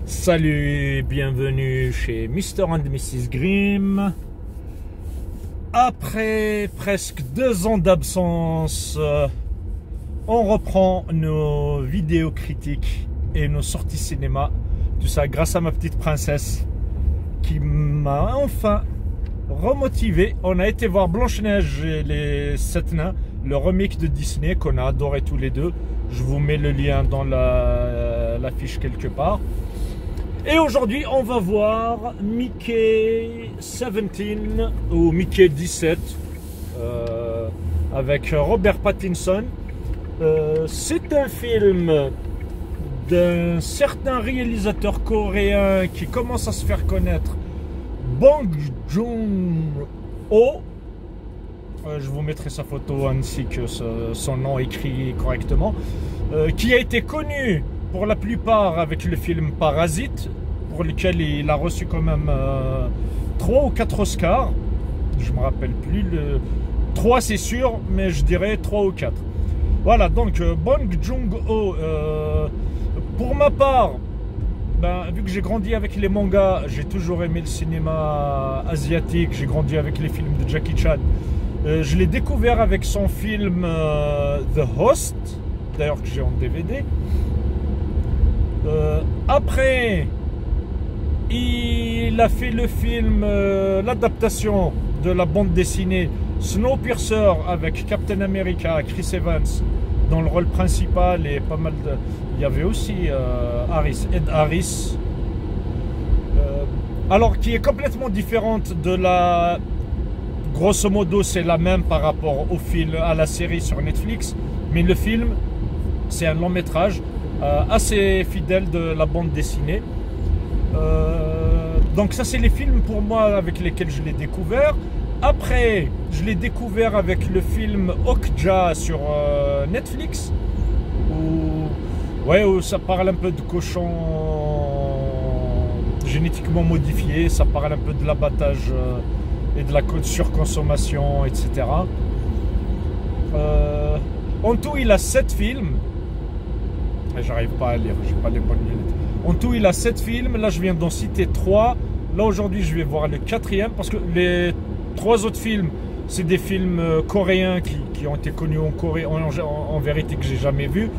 Salut et bienvenue chez Mr. and Mrs. Grimm. Après presque 2 ans d'absence, on reprend nos vidéos critiques et nos sorties cinéma. Tout ça grâce à ma petite princesse qui m'a enfin remotivé. On a été voir Blanche-Neige et les 7 nains, le remake de Disney qu'on a adoré tous les deux. Je vous mets le lien dans l'affiche quelque part. Et aujourd'hui, on va voir Mickey 17 ou Mickey 17 avec Robert Pattinson. C'est un film d'un certain réalisateur coréen qui commence à se faire connaître, Bong Joon-ho. Je vous mettrai sa photo ainsi que son nom écrit correctement, qui a été connu pour la plupart avec le film Parasite, pour lequel il a reçu quand même 3 ou 4 Oscars. Je me rappelle plus, 3 c'est sûr, mais je dirais 3 ou 4. Voilà, donc Bong Joon-ho, pour ma part, vu que j'ai grandi avec les mangas, j'ai toujours aimé le cinéma asiatique, j'ai grandi avec les films de Jackie Chan. Je l'ai découvert avec son film The Host, d'ailleurs que j'ai en DVD. Après, il a fait le film, l'adaptation de la bande dessinée Snowpiercer avec Captain America, Chris Evans dans le rôle principal et pas mal de... Il y avait aussi Ed Harris, alors qui est complètement différente de la... Grosso modo, c'est la même par rapport au film, à la série sur Netflix, mais le film, c'est un long métrage assez fidèle de la bande dessinée. Donc ça, c'est les films pour moi avec lesquels je l'ai découvert. Après, je l'ai découvert avec le film Okja sur Netflix, où ça parle un peu de cochons génétiquement modifiés, ça parle un peu de l'abattage et de la surconsommation, etc. En tout, il a 7 films. J'arrive pas à lire, j'ai pas les bonnes lunettes. En tout, il a 7 films. Là, je viens d'en citer 3. Là, aujourd'hui, je vais voir le 4e parce que les 3 autres films, c'est des films coréens qui ont été connus en Corée, en vérité, que j'ai jamais vu.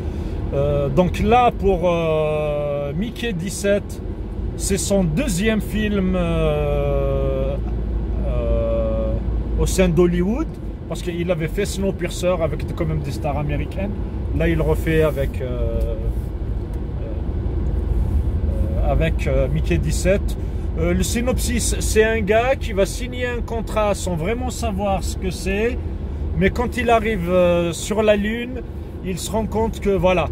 Donc là, pour Mickey 17, c'est son 2e film au sein d'Hollywood, parce qu'il avait fait Snowpiercer avec quand même des stars américaines. Là, il refait avec Mickey 17. Le synopsis, c'est un gars qui va signer un contrat sans vraiment savoir ce que c'est, mais quand il arrive sur la Lune, il se rend compte que voilà,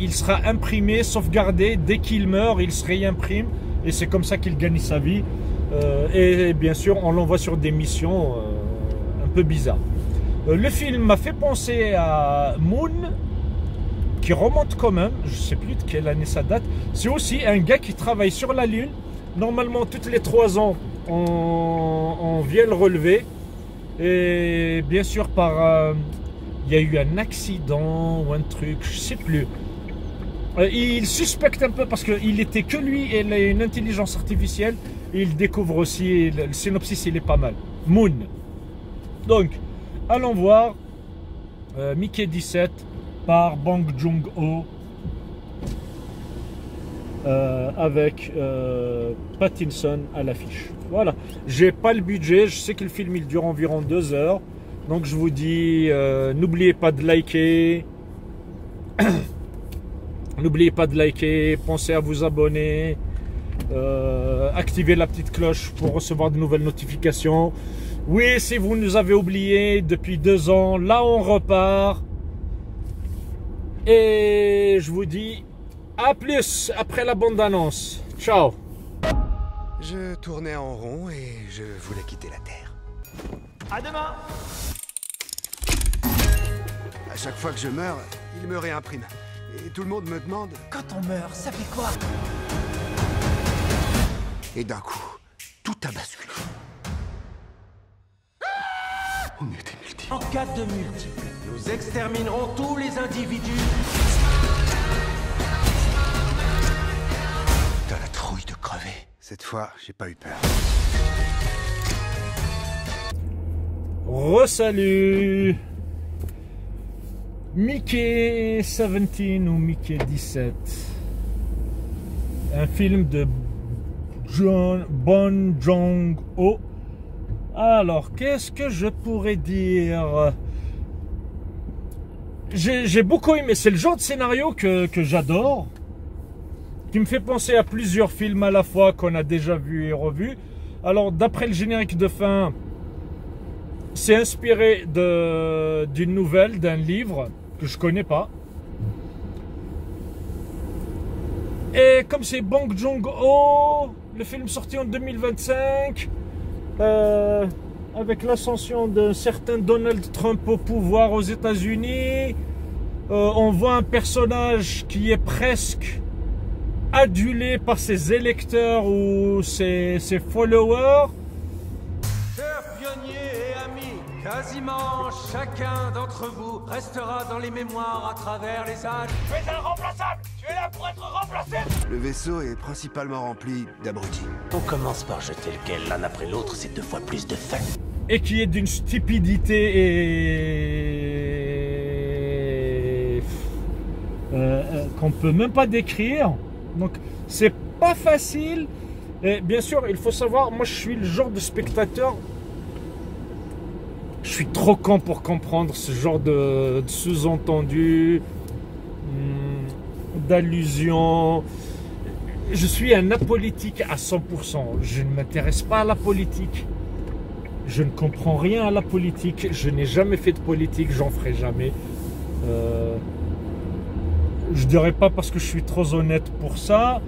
il sera imprimé, sauvegardé, dès qu'il meurt, il se réimprime, et c'est comme ça qu'il gagne sa vie. Et bien sûr, on l'envoie sur des missions un peu bizarres. Le film m'a fait penser à Moon, qui remonte quand même, je ne sais plus de quelle année ça date. C'est aussi un gars qui travaille sur la Lune. Normalement, toutes les 3 ans, on vient le relever. Et bien sûr, il y a eu un accident ou un truc, je ne sais plus. Il suspecte un peu parce qu'il était que lui et une intelligence artificielle. Et il découvre aussi, le synopsis il est pas mal. Moon. Donc, allons voir Mickey 17 par Bong Joon-ho avec Pattinson à l'affiche. Voilà. J'ai pas le budget, je sais que le film il dure environ 2 heures. Donc je vous dis, n'oubliez pas de liker. N'oubliez pas de liker, pensez à vous abonner. Activez la petite cloche pour recevoir de nouvelles notifications. Oui, si vous nous avez oubliés depuis 2 ans, là on repart. Et je vous dis à plus après la bande-annonce. Ciao. Je tournais en rond et je voulais quitter la Terre. À demain. À chaque fois que je meurs, il me réimprime. Et tout le monde me demande... Quand on meurt, ça fait quoi? Et d'un coup, tout a basculé. On était multiples. En cas de multiples, nous exterminerons tous les individus Cette fois, j'ai pas eu peur. Re-salut Mickey 17 ou Mickey 17. Un film de Bong Joon-ho. Alors, qu'est-ce que je pourrais dire? J'ai beaucoup aimé. C'est le genre de scénario que j'adore, qui me fait penser à plusieurs films à la fois qu'on a déjà vus et revus. Alors, d'après le générique de fin, c'est inspiré d'une nouvelle, d'un livre que je connais pas. Et comme c'est Bong Joon-ho, le film sorti en 2025, avec l'ascension d'un certain Donald Trump au pouvoir aux États-Unis, on voit un personnage qui est presque adulé par ses électeurs ou ses followers. Chers pionniers et amis, quasiment chacun d'entre vous restera dans les mémoires à travers les âges. Tu es irremplaçable! Tu es là pour être remplacé! Le vaisseau est principalement rempli d'abrutis. On commence par jeter lequel l'un après l'autre, c'est 2 fois plus de fun. Et qui est d'une stupidité et qu'on peut même pas décrire. Donc c'est pas facile. Et bien sûr, il faut savoir, moi je suis le genre de spectateur, je suis trop con pour comprendre ce genre de sous-entendu, d'allusion. Je suis un apolitique à 100%. Je ne m'intéresse pas à la politique. Je ne comprends rien à la politique. Je n'ai jamais fait de politique, j'en ferai jamais. Je dirais pas parce que je suis trop honnête pour ça,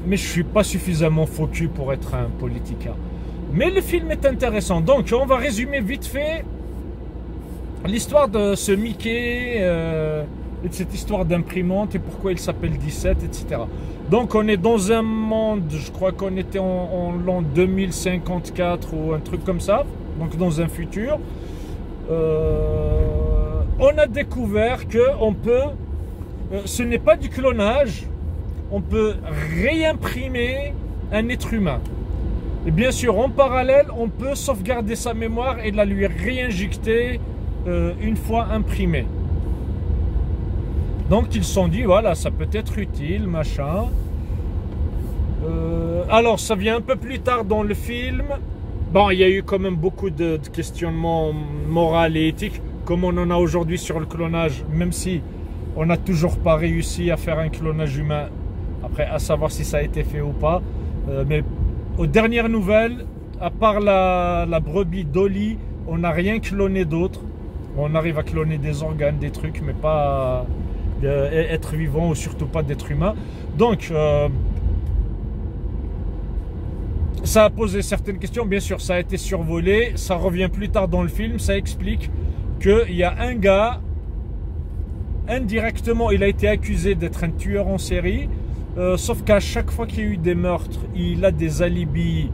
mais je suis pas suffisamment focus pour être un politicien. Mais le film est intéressant. Donc on va résumer vite fait l'histoire de ce Mickey et de cette histoire d'imprimante et pourquoi il s'appelle 17, etc. Donc on est dans un monde, je crois qu'on était en l'an 2054 ou un truc comme ça, donc dans un futur. On a découvert que on peut, ce n'est pas du clonage, on peut réimprimer un être humain. Et bien sûr, en parallèle, on peut sauvegarder sa mémoire et la lui réinjecter une fois imprimée. Donc ils se sont dit, voilà, ça peut être utile, machin. Alors, ça vient un peu plus tard dans le film. Bon, il y a eu quand même beaucoup de questionnements moraux et éthiques, comme on en a aujourd'hui sur le clonage, même si on n'a toujours pas réussi à faire un clonage humain. Après, à savoir si ça a été fait ou pas. Mais aux dernières nouvelles, à part la brebis Dolly, on n'a rien cloné d'autre. On arrive à cloner des organes, des trucs, mais pas être vivant ou surtout pas d'être humain. Donc, ça a posé certaines questions. Bien sûr, ça a été survolé. Ça revient plus tard dans le film. Ça explique qu'il y a un gars, indirectement, il a été accusé d'être un tueur en série. Sauf qu'à chaque fois qu'il y a eu des meurtres, il a des alibis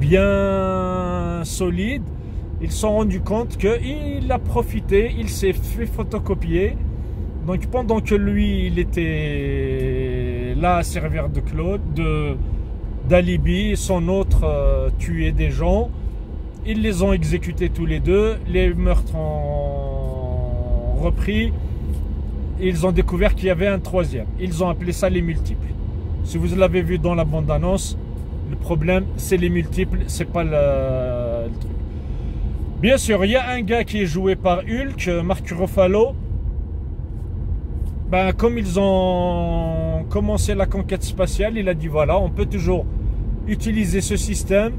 bien solides. Ils se sont rendus compte qu'il a profité, il s'est fait photocopier. Donc pendant que lui, il était là à servir de d'alibi, son autre tuait des gens. Ils les ont exécutés tous les deux. Les meurtres ont repris. Ils ont découvert qu'il y avait un troisième. Ils ont appelé ça les multiples. Si vous l'avez vu dans la bande-annonce, le problème, c'est les multiples, c'est pas le truc. Bien sûr, il y a un gars qui est joué par Hulk, Mark Ruffalo. Ben, comme ils ont commencé la conquête spatiale, il a dit voilà, on peut toujours utiliser ce système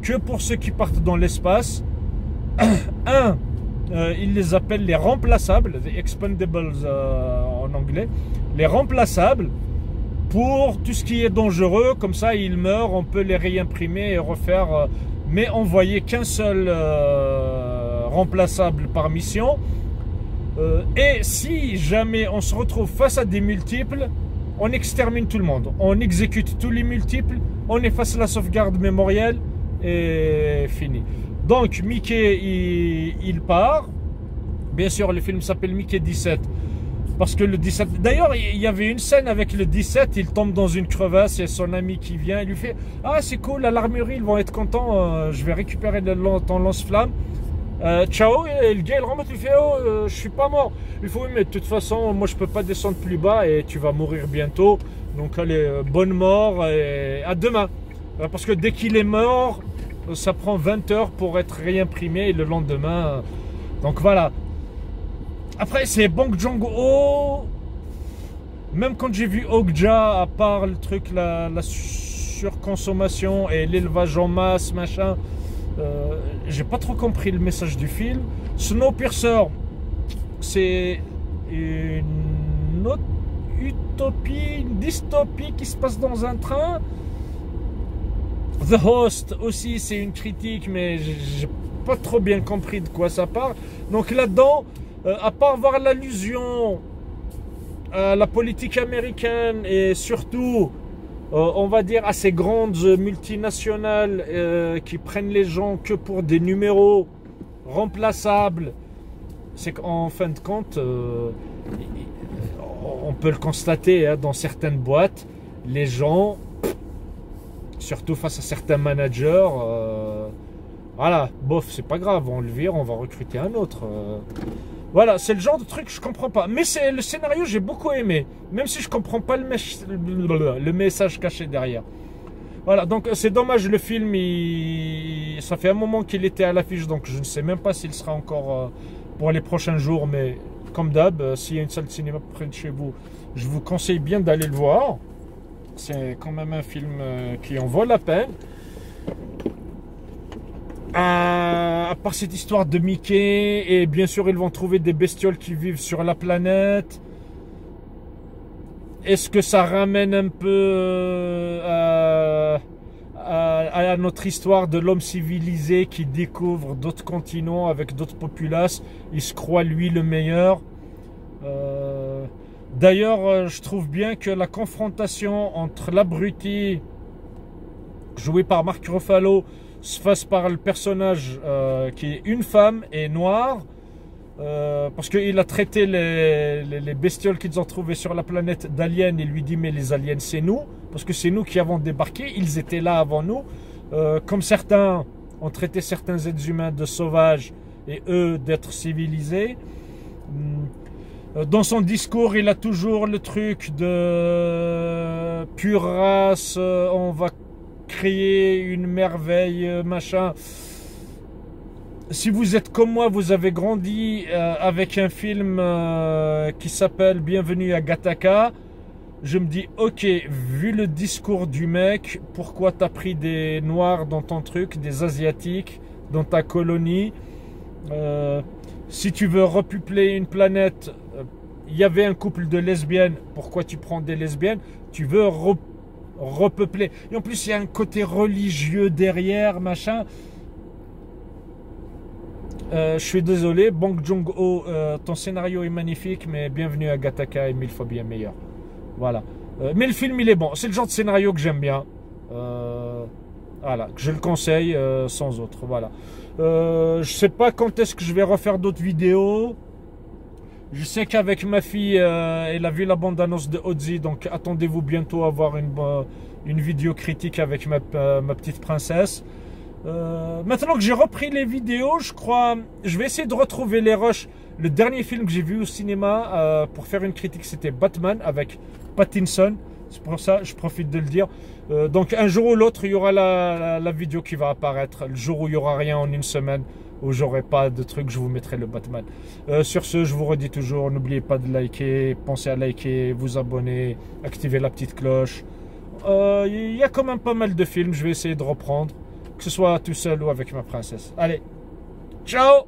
que pour ceux qui partent dans l'espace. Il les appelle les remplaçables, the expendables en anglais, les remplaçables pour tout ce qui est dangereux. Comme ça, ils meurent, on peut les réimprimer et refaire, mais envoyer qu'un seul remplaçable par mission. Et si jamais on se retrouve face à des multiples, on extermine tout le monde, on exécute tous les multiples, on efface la sauvegarde mémorielle et fini. Donc Mickey il part. Bien sûr, le film s'appelle Mickey 17. Parce que le 17... D'ailleurs, il y avait une scène avec le 17, il tombe dans une crevasse, il y a son ami qui vient, il lui fait « Ah, c'est cool, à l'armurerie, ils vont être contents, je vais récupérer ton lance-flamme. Ciao !» Et le gars, il remonte, il fait « Oh, je suis pas mort. » Il faut « Oui, mais de toute façon, moi, je peux pas descendre plus bas et tu vas mourir bientôt. Donc, allez, bonne mort et à demain. » Parce que dès qu'il est mort, ça prend 20 heures pour être réimprimé et le lendemain... Donc, voilà. Après, c'est Bong Joon-ho. Même quand j'ai vu Okja, à part le truc, la surconsommation et l'élevage en masse, machin, j'ai pas trop compris le message du film. Snowpiercer, c'est une autre utopie, une dystopie qui se passe dans un train. The Host aussi, c'est une critique, mais j'ai pas trop bien compris de quoi ça parle. Donc là-dedans, à part voir l'allusion à la politique américaine et surtout, on va dire, à ces grandes multinationales qui prennent les gens que pour des numéros remplaçables, c'est qu'en fin de compte, on peut le constater hein, dans certaines boîtes, les gens, surtout face à certains managers, voilà, bof, c'est pas grave, on le vire, on va recruter un autre. Voilà, c'est le genre de truc que je comprends pas. Mais c'est le scénario, j'ai beaucoup aimé. Même si je comprends pas le message caché derrière. Voilà, donc c'est dommage, le film, ça fait un moment qu'il était à l'affiche, donc je ne sais même pas s'il sera encore pour les prochains jours. Mais comme d'hab, s'il y a une salle de cinéma près de chez vous, je vous conseille bien d'aller le voir. C'est quand même un film qui en vaut la peine. À part cette histoire de Mickey, et bien sûr ils vont trouver des bestioles qui vivent sur la planète. Est-ce que ça ramène un peu à notre histoire de l'homme civilisé qui découvre d'autres continents avec d'autres populations? Il se croit lui le meilleur. D'ailleurs, je trouve bien que la confrontation entre l'abruti joué par Mark Ruffalo se fasse par le personnage qui est une femme et noire, parce qu'il a traité les bestioles qu'ils ont trouvées sur la planète d'aliens. Il lui dit mais les aliens c'est nous, parce que c'est nous qui avons débarqué, ils étaient là avant nous, comme certains ont traité certains êtres humains de sauvages et eux d'être civilisés. Dans son discours il a toujours le truc de pure race, on va créer une merveille, machin. Si vous êtes comme moi, vous avez grandi avec un film qui s'appelle Bienvenue à Gattaca, je me dis ok, vu le discours du mec, pourquoi t'as pris des noirs dans ton truc, des asiatiques dans ta colonie? Si tu veux repeupler une planète, il y avait un couple de lesbiennes, pourquoi tu prends des lesbiennes? Tu veux repeupler. Et en plus, il y a un côté religieux derrière, machin. Je suis désolé, Bong Joon-ho, ton scénario est magnifique, mais Bienvenue à Gattaca est 1000 fois bien meilleur. Voilà. Mais le film, il est bon. C'est le genre de scénario que j'aime bien. Voilà, je le conseille sans autre. Voilà. Je sais pas quand est-ce que je vais refaire d'autres vidéos. Je sais qu'avec ma fille, elle a vu la bande-annonce de Ozzy, donc attendez-vous bientôt à voir une vidéo critique avec ma petite princesse. Maintenant que j'ai repris les vidéos, je crois, je vais essayer de retrouver les rushs. Le dernier film que j'ai vu au cinéma pour faire une critique, c'était Batman avec Pattinson. C'est pour ça que je profite de le dire. Donc un jour ou l'autre, il y aura la vidéo qui va apparaître. Le jour où il n'y aura rien en une semaine, où j'aurai pas de trucs, je vous mettrai le Batman. Sur ce, je vous redis toujours, n'oubliez pas de liker, pensez à liker, vous abonner, activer la petite cloche. Il y a quand même pas mal de films, je vais essayer de reprendre, que ce soit tout seul ou avec ma princesse. Allez, ciao!